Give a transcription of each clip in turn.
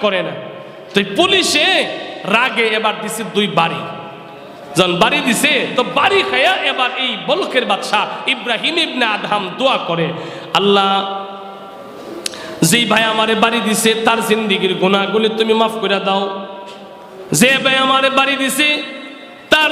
করে না। তো পুলিশে রাগে এবার দিছে 2 বাড়ি। যখন বাড়ি দিছে তো বাড়ি খায়া এবার এই বলকের বাদশা ইব্রাহিম ইবনে আদহাম দোয়া করে, আল্লাহ যেই ভাই আমারে বাড়ি দিছে তার জিন্দেগীর গুনাহগুলি তুমি মাফ করে দাও। যে ভাই আমারে বাড়ি দিছে তার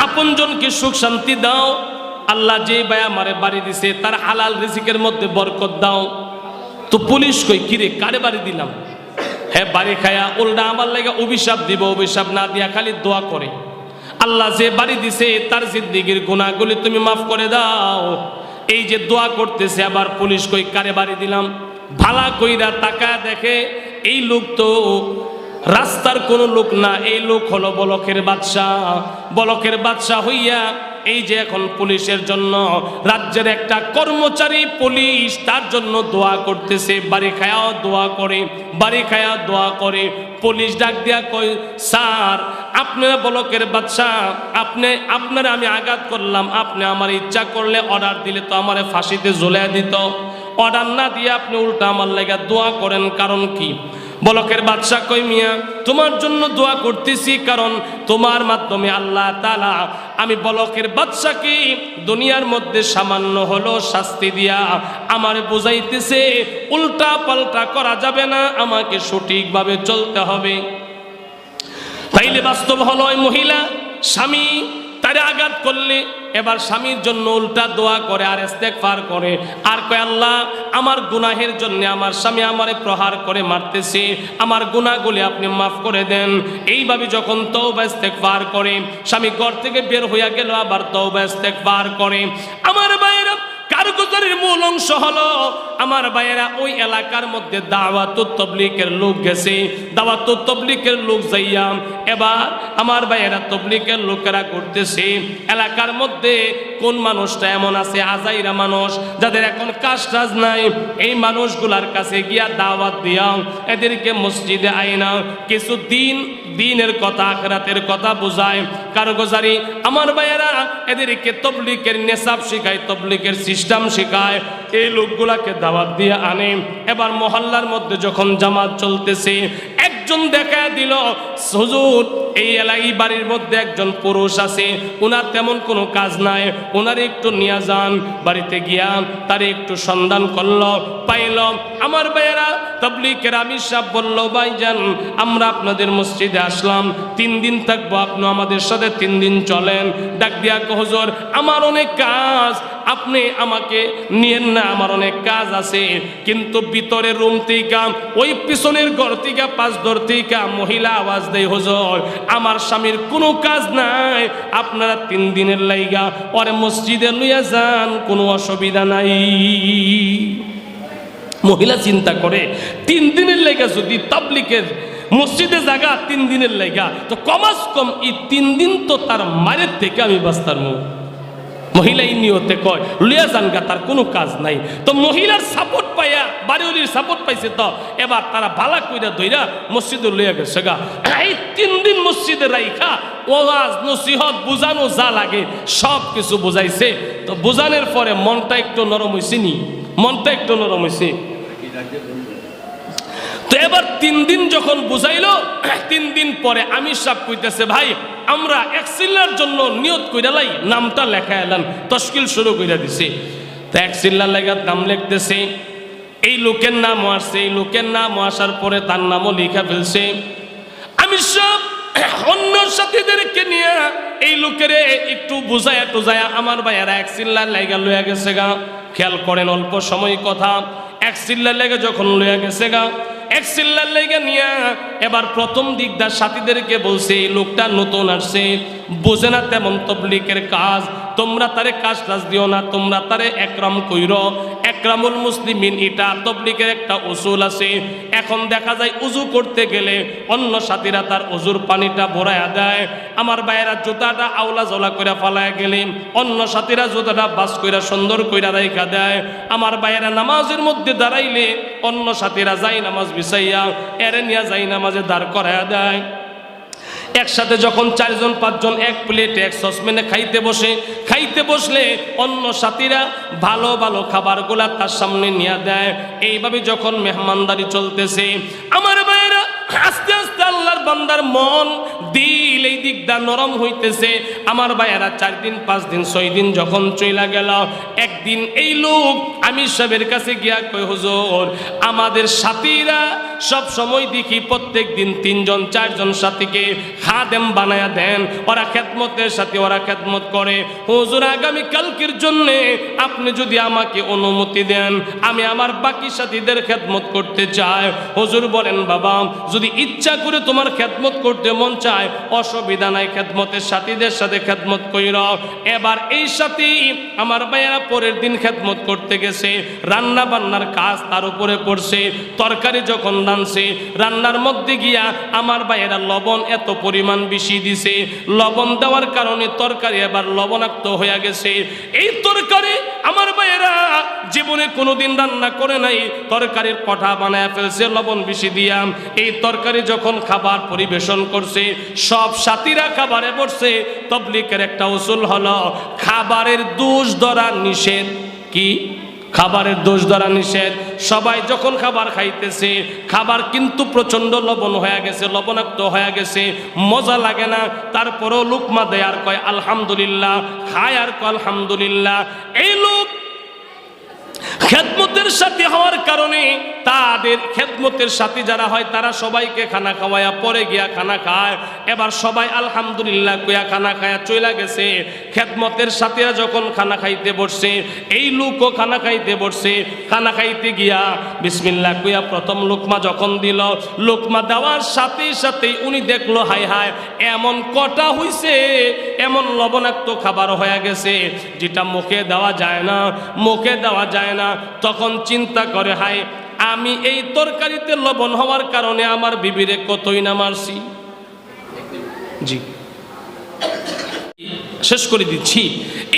আপনজনকে সুখ শান্তি দাও। আল্লাহ যে ভাই আমারে বাড়ি দিছে তার হালাল রিজিকের মধ্যে বরকত দাও। তো পুলিশ কই কিরে কারে বাড়ি দিলাম? হ্যাঁ বাড়ি খায়া উল্টা আমার লাগে অভিশাপ দিব, অভিশাপ না দিয়া খালি দোয়া করে, আল্লাহ যে বাড়ি দিছে তার জিন্দেগীর গুনাহগুলি তুমি মাফ করে দাও। এই যে দোয়া করতেছে আবার পুলিশ কই কারে বাড়ি দিলাম? ভালা কইরা তাকায় দেখে এই লোক তো রাস্তার কোন লোক না, এই লোক হলো বলকের বাদশা। বলকের বাদশা হইয়া এই যে এখন পুলিশের জন্য রাজ্যের একটা কর্মচারী পুলিশ তার জন্য দোয়া করতেছে, বাড়ি খায়াও দোয়া করে, বাড়ি খায়া দোয়া করে। পুলিশ ডাক দিয়া কই, স্যার আপনারা বলকের বাদশা, আপনারা আমি আঘাত করলাম, আপনি আমার ইচ্ছা করলে অর্ডার দিলে তো আমারে ফাঁসিতে ঝুলিয়ে দিত, অর্ডার না দিয়ে আপনি উল্টা আমার লাগা দোয়া করেন, কারণ কি? বলকের বাদশা কই, মিয়া তোমার জন্য দোয়া করতেছি, কারণ তোমার মাধ্যমে আল্লাহ তাআলা আমি বলকের বাদশাকে দুনিয়ার মধ্যে সামান্য হলো শাস্তি দিয়া আমারে বুঝাইতেছে উল্টা পাল্টা করা যাবে না, আমাকে সঠিকভাবে চলতে হবে। তাইলে বাস্তব হলো ওই মহিলা স্বামী তারে আঘাত করলে এবার স্বামীর জন্য উল্টা দোয়া করে আর ইস্তেগফার করে, আর কয় আল্লাহ আমার গুনাহের জন্য আমার স্বামী আমারে প্রহার করে মারতেছে, আমার গুনাহগুলি আপনি মাফ করে দেন। এইভাবে যখন তওবা ইস্তেগফার করে স্বামী ঘর থেকে বের হইয়া গেল, আবার তওবা ইস্তেগফার করে। আমার ভাইয়েরা কারগুজারির মূল অংশ হলো আমার ভাইয়েরা ওই এলাকার মধ্যে দাওয়াতুত তাবলীগের লোক গেছে, দাওয়াতুত তাবলীগের লোক যাইয়া এবার আমার ভাইয়েরা তাবলীগের লোকেরা করতেছে এলাকার মধ্যে কোন মানুষটা এমন আছে আজাইরা মানুষ যাদের এখন কাজ টাজ নাই, এই মানুষগুলার কাছে গিয়া দাওয়াত দিয়া এদেরকে মসজিদে আইনা কিছু দিনের কথা আখিরাতের কথা বুঝায়। কারগুজারি আমার ভাইয়েরা এদেরকে তাবলীগের নেশাব শিখায়, তাবলীগের সিস্টেম শিখায়, এই লোকগুলাকে দাওয়াত দিয়ে আনে। এবার মহল্লার মধ্যে যখন জামাত চলতেছে একজন দেখা দিল, হুজুর এই এলাকায় বাড়ির মধ্যে একজন পুরুষ আছে, ওনার তেমন কোনো কাজ নাই, ওনারে একটু নিয়ে যান। বাড়িতে গিয়া তারে একটু সন্ধান করলো, পাইল। আমার ভাইয়েরা তাবলীগের আমির সাহেব বলল, ভাইজান আমরা আপনাদের মসজিদে আসলাম, 3 দিন থাকবো, আপনি আমাদের সাথে 3 দিন চলেন। ডাক দিয়া হুজুর আমার অনেক কাজ, আপনি আমাকে নিয়েন না, আমার অনেক কাজ আছে। কিন্তু ভিতরের রুম থেকে ওই পিছনের ঘর থেকে 5 দর থেকে মহিলা আওয়াজ দেয়, হুজুর আমার স্বামীর কোনো কাজ নাই, আপনারা 3 দিনের লাইগা ওরে মসজিদে লইয়া যান, কোনো অসুবিধা নাই। মহিলা চিন্তা করে 3 দিনের লাইগা যদি তাবলীগের মসজিদে জায়গা 3 দিনের লাইগা, তো কমাস কম এই 3 দিন তো তার মায়ের থেকে আমি বাঁচতার মুখ। মহিলা এই নিয়তে কয় লইয়া জানগা, তার কোনো কাজ নাই। তো মহিলার সাপোর্ট পাইয়া বাড়িওয়ালির সাপোর্ট পাইছে, তো এবার তারা ভালা কইরা ধইরা মসজিদে লইয়া গেছে গা। এই 3 দিন মসজিদে রাইখা ওয়াজ নসিহত বুঝানো যা লাগে সব কিছু বুঝাইছে। তো বুঝানোর পরে মনটা একটু নরম হইছে, মনটা একটু নরম হইছে। তো এবার 3 দিন যখন বুঝাইলো, 3 দিন পরে আমির সাহেব কইতেছে, ভাই আমরা এক চিল্লার জন্য নিয়ত কইরা লাই, নামটা লেখা এলাম, তশকিল শুরু কইরা দিছে। তো এক চিল্লার লাগার নাম লিখতেছে, এই লোকের নাম আসছে, এই লোকের নাম আসার পরে তার নামও লেখা ফেলছে। আমির সাহেব অন্য সাথীদেরকে নিয়ে এই লোকের একটু বুঝায়া টুজায়া আমার ভাইয়ারা এক চিল্লার লাগা লইয়া গেছে গা। খেয়াল করেন অল্প সময় কথা, এক চিল্লার লেগে যখন লইয়া গেছে গা, এক চিল্লার লেগে নিয়ে এবার প্রথম দিকদার সাথীদেরকে বলছে, এই লোকটা নতুন আসছে, বোঝে না তেমন তাবলীগের কাজ, তোমরা তারে কাজ টাজ দিও না, তোমরা তারে একরাম কইরো। একরামুল মুসলিমিন এটা তাবলীগের একটা উসুল আছে। এখন দেখা যায় উজু করতে গেলে অন্য সাথীরা তার উজুর পানিটা ভরায়া দেয়, আমার ভাইয়েরা জুতাটা আওলা জলা কইরা ফালায়া গেলে অন্য সাথীরা জুতাটা বাস কইরা সুন্দর কইরা রাইখা দেয়। আমার ভাইয়েরা নামাজের মধ্যে দাঁড়াইলে অন্য সাথীরা যাই নামাজ বিছাইয়া এরে নিয়ে যাই নামাজে দাঁড় করায়া দেয়। একসাথে যখন 4 জন 5 জন এক প্লেটে এক সসপ্যানে খাইতে বসলে অন্য সাথীরা ভালো ভালো খাবারগুলা তার সামনে নিয়ে দেয়। এইভাবে যখন মেহমানদারি চলতেছে আমার ভাইয়েরা বান্দার মন দিল এই দিকটা নরম হইতেছে। আমার ভাইয়েরা 4 দিন 5 দিন 6 দিন যখন চইলা গেল, একদিন এই লোক আমির সাহেবের কাছে গিয়া কই, হুজুর আমাদের সাথীরা সব সময় দেখি প্রত্যেক দিন 3 জন 4 জন সাথীকে খাদেম বানায়া দেন, ওরা খেদমতের সাথে ওরা খেদমত করে। হুজুর আগামী কালকের জন্য আপনি যদি আমাকে অনুমতি দেন, আমি আমার বাকি সাথীদের খেদমত করতে চাই। হুজুর বলেন, বাবা যদি ইচ্ছা করে তোমার খেদমত করতে মন চায় অসুবিধা নাই, খেদমতের সাথীদের সাথে খেদমত কইরা। এবার এই সাথী আমার ভাইয়েরা পরের দিন খেদমত করতে গেছে, রান্না বান্নার কাজ তার উপরে পড়ছে। তরকারি যখন রানছে, রান্নার মধ্যে গিয়া আমার ভাইয়েরা লবণ এত পরিমাণ বেশি দিছে, লবণ দেওয়ার কারণে তরকারি এবার লবণাক্ত হয়ে গেছে। এই তরকারি আমার ভাইয়েরা জীবনে কোনোদিন রান্না করে নাই, তরকারির কঠা বানায় ফেলছে লবণ বেশি দিয়া। এই তরকারি যখন খাবার পরিবেশন করছে, সব সাথীরা খাবারে বসছে। তাবলীগের একটা উসুল হলো খাবারের দোষ ধরা নিষেধ। কি? খাবারের দোষ ধরা নিষেধ। সবাই যখন খাবার খাইতেছে, খাবার কিন্তু প্রচন্ড লবণ হয়ে গেছে, লবণাক্ত হয়ে গেছে, মজা লাগে না, তারপরেও লুকমা দেয় আর কয় আলহামদুলিল্লাহ, খায় আর কয় আলহামদুলিল্লাহ। এই লোক খেদমতের সাথী হওয়ার কারণে তাদের খেদমতের সাথী যারা হয় তারা সবাইকে খানা খাওয়ায়া পরে গিয়া খানা খায়। এবার সবাই আলহামদুলিল্লাহ কইয়া খানা খায়া চইলা গেছে। খেদমতের সাথীরা যখন খানা খাইতে বসছে, এই লোকও খানা খাইতে বসছে। খানা খাইতে গিয়া বিসমিল্লাহ কইয়া প্রথম লোকমা যখন দিল, লোকমা দেওয়ার সাথে সাথেই উনি দেখলো হায় হায় এমন কটা হইছে, এমন লবণাক্ত খাবার হয়ে গেছে যেটা মুখে দেওয়া যায় না, মুখে দেওয়া যায় না। তখন চিন্তা করে, হায় আমি এই তরকারিতে লবণ হওয়ার কারণে আমার বিবিরে কতই না মারছি। জি শেষ করে দিচ্ছি।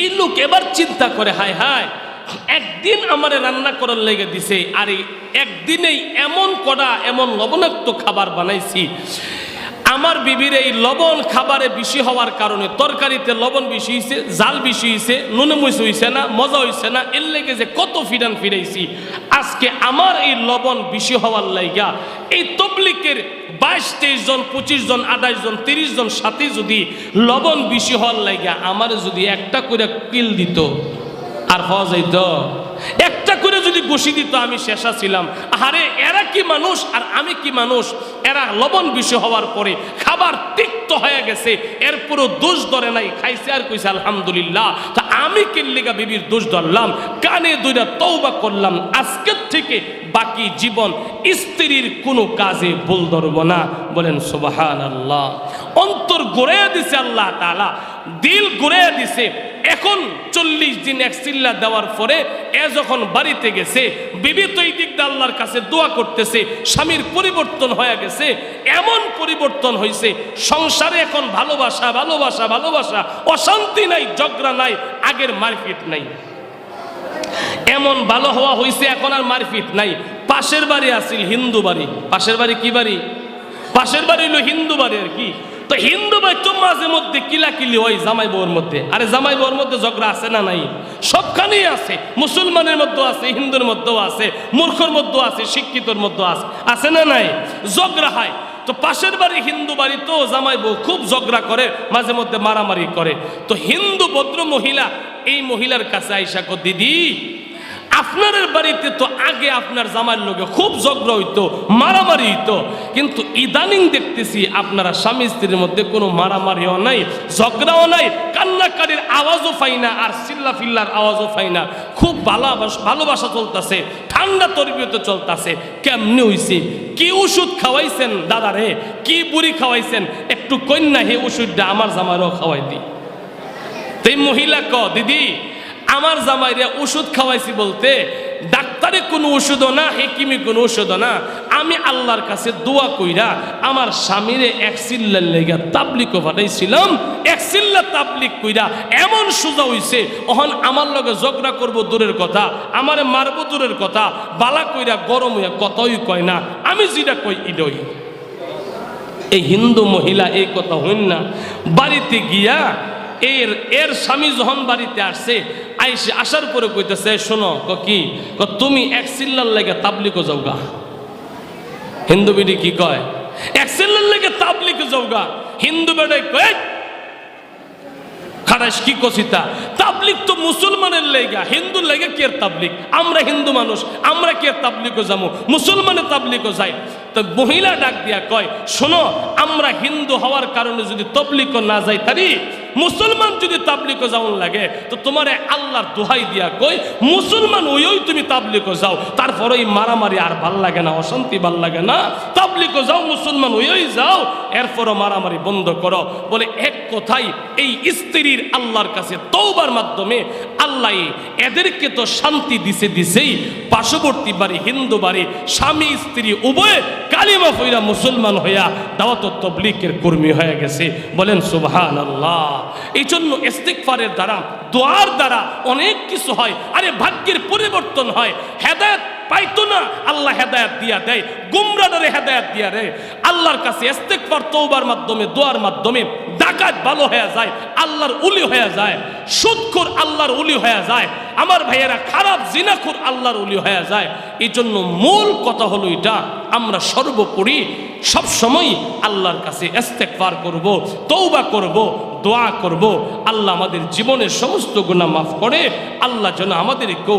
এই লোক এবার চিন্তা করে, হায় হায় একদিন আমারে রান্না করার লেগে দিছে, আর একদিনেই এমন কড়া এমন লবণাক্ত খাবার বানাইছি। আমার বিবির এই লবণ খাবারে বেশি হওয়ার কারণে, তরকারিতে লবণ বেশি হয়েছে, জাল বেশি হয়েছে, নুনে মুচ হয়েছে না, মজা হয়েছে না, এর লেগে যে কত ফিরান ফিরাইছি। আজকে আমার এই লবণ বেশি হওয়ার লাইগা এই তাবলীগের 22-23 জন 25 জন 28 জন 30 জন সাথী যদি লবণ বেশি হওয়ার লাইগা আমার যদি একটা করে কিল দিত আর হওয়া যাইত, একটা করে যদি বসি দিত আমি শেষা ছিলাম। আরে এরা কি মানুষ আর আমি কি মানুষ? এরা লবণ বেশি হওয়ার পরে খাবার তিক্ত হয়ে গেছে, এরপরও দোষ ধরে নাই, খাইছে আর কইছে আলহামদুলিল্লাহ। তা আমি কিল্লিগা বিবির দোষ ধরলাম, কানে দুইটা তওবা করলাম, আজকের থেকে বাকি জীবন স্ত্রীর কোনো কাজে ভুল ধরব না। বলেন সুবহানাল্লাহ। অন্তর গড়াইয়া দিছে আল্লাহ তাআলা, দিল গড়াইয়া দিছে। এখন 40 দিন এক চিল্লা দেওয়ার পরে এ যখন বাড়িতে গেছে, বিবি তো এই দিক দিয়ে আল্লাহর কাছে দোয়া করতেছে, স্বামীর পরিবর্তন হয়ে গেছে, এমন পরিবর্তন হয়েছে সংসারে এখন ভালোবাসা ভালোবাসা ভালোবাসা, অশান্তি নাই, ঝগড়া নাই, আগের মারপিট নাই। এমন ভালো হওয়া হয়েছে এখন আর মারপিট নাই। পাশের বাড়ি আসিল হিন্দু বাড়ি, পাশের বাড়ি কি বাড়ি? পাশের বাড়ি হইল হিন্দু বাড়ি আর কি। তো হিন্দু ভাই তো মাঝে মধ্যে কিলাকিলি হয় জামাই বউর মধ্যে। আরে জামাই বউর মধ্যে ঝগড়া আছে না নাই? সবখানেই আছে। মুসলমানের মধ্যেও আছে, হিন্দুর মধ্যেও আছে, মূর্খর মধ্যেও আছে, শিক্ষিতর মধ্যেও আছে, আছে না নাই? ঝগড়া হয়। তো পাশের বাড়ি হিন্দু বাড়ি তো জামাই বউ খুব ঝগড়া করে, মাঝে মধ্যে মারামারি করে। তো হিন্দু ভদ্র মহিলা এই মহিলার কাছে আইসা কো, দিদি আপনার বাড়িতে তো আগে আপনার জামাইয়ের লোকে খুব ঝগড়া হইতো, মারামারি হইতো, কিন্তু ইদানিং দেখতেছি আপনারা স্বামী স্ত্রীর মধ্যে কোনো মারামারিও নাই, ঝগড়াও নাই, কান্নাকাটির আওয়াজও পাই না, আর চিল্লা ফিল্লার আওয়াজও পাই না, খুব ভালোবাসা চলতেছে, ঠান্ডা তরবিয়তে চলতেছে। কেমনে হইছে? কি ওষুধ খাওয়াইছেন দাদা রে? কি বুড়ি খাওয়াইছেন? একটু কন্যা হে ওষুধটা আমার জামাইরও খাওয়াই দি। তাই মহিলা ক, দিদি আমার জামাইরে ওষুধ খাওয়াইছি বলতে ডাক্তারে কোনো ওষুধও না, হেকিমি কোনো ওষুধও না, আমি আল্লাহর কাছে দোয়া কইরা আমার স্বামীরে এক চিল্লার লেগা তাবলিগও পাঠাইছিলাম, এক চিল্লা তাবলিগ কইরা এমন সোজা হইছে, ওহন আমার লগে ঝগড়া করব দূরের কথা, আমারে মারবো দূরের কথা, বালা কইরা গরম হইয়া কতই কয় না, আমি যেটা কই ইডই। এই হিন্দু মহিলা এই কথা হইন না, বাড়িতে গিয়া এর স্বামী যখন বাড়িতে আসছে, আসার পরে কইতেছে, শোনো কি তুমি এক চিল্লার লেগে তাবলিগও যাওগা। হিন্দু বিডি কি কয়? এক ছেলের লেগে তাবলিগ যাওগা হিন্দু বেড়াই কয় খারাস কি কসিতা তাবলিগ তো মুসলমানের লেগা হিন্দুর লেগে কে তাবলিগ আমরা হিন্দু মানুষ আমরা কে তাবলিগও যাবো মুসলমানের তাবলিগও যাই তো মহিলা ডাক দিয়া কয় শোনো আমরা হিন্দু হওয়ার কারণে যদি তাবলিগও না যাই তারি মুসলমান যদি তাবলিগও যাওন লাগে তো তোমারে আল্লাহর দোহাই দিয়া কই মুসলমান ওই তুমি তাবলিগও যাও তারপরে এই মারামারি আর ভাল লাগে না অশান্তি ভাল লাগে না তাবলিগও যাও মুসলমান ওই যাও এরপরও মারামারি বন্ধ করো বলে এক কথাই এই স্ত্রীর আল্লাহর কাছে তওবার মাধ্যমে আল্লাহ এদেরকে তো শান্তি দিছেই পার্শ্ববর্তী বাড়ি হিন্দু বাড়ি স্বামী স্ত্রী উভয়ে কালিমা পড়া মুসলমান হইয়া দাওয়াত ও তাবলীগের কর্মী হয়ে গেছে বলেন সুবহানাল্লাহ। এই জন্য ইস্তিগফারের দ্বারা দোয়ার দ্বারা অনেক কিছু হয়। আরে ভাগ্যের পরিবর্তন হয়। হেদায়েত পাইতো না আল্লাহ হেদায়েত দিয়া দেয়, গুমরাহরে হেদায়েত দিয়া দেয়। আল্লাহর কাছে ইস্তিগফার তওবার মাধ্যমে দোয়ার মাধ্যমে ডাকাত ভালো হয়ে যায়, আল্লাহর ওলি হয়ে যায়, সুদখোর আল্লাহর ওলি হয়ে যায়, আমার ভাইয়েরা খারাপ জিনাখোর আল্লাহর ওলি হয়ে যায়। এই জন্য মূল কথা হলো এটা, আমরা সর্বোপরি সব সময় আল্লাহর কাছে ইস্তিগফার করব, তওবা করব, দোয়া করব। আল্লাহ আমাদের জীবনের সমস্ত গুনাহ মাফ করে, আল্লাহ যেন আমাদেরকেও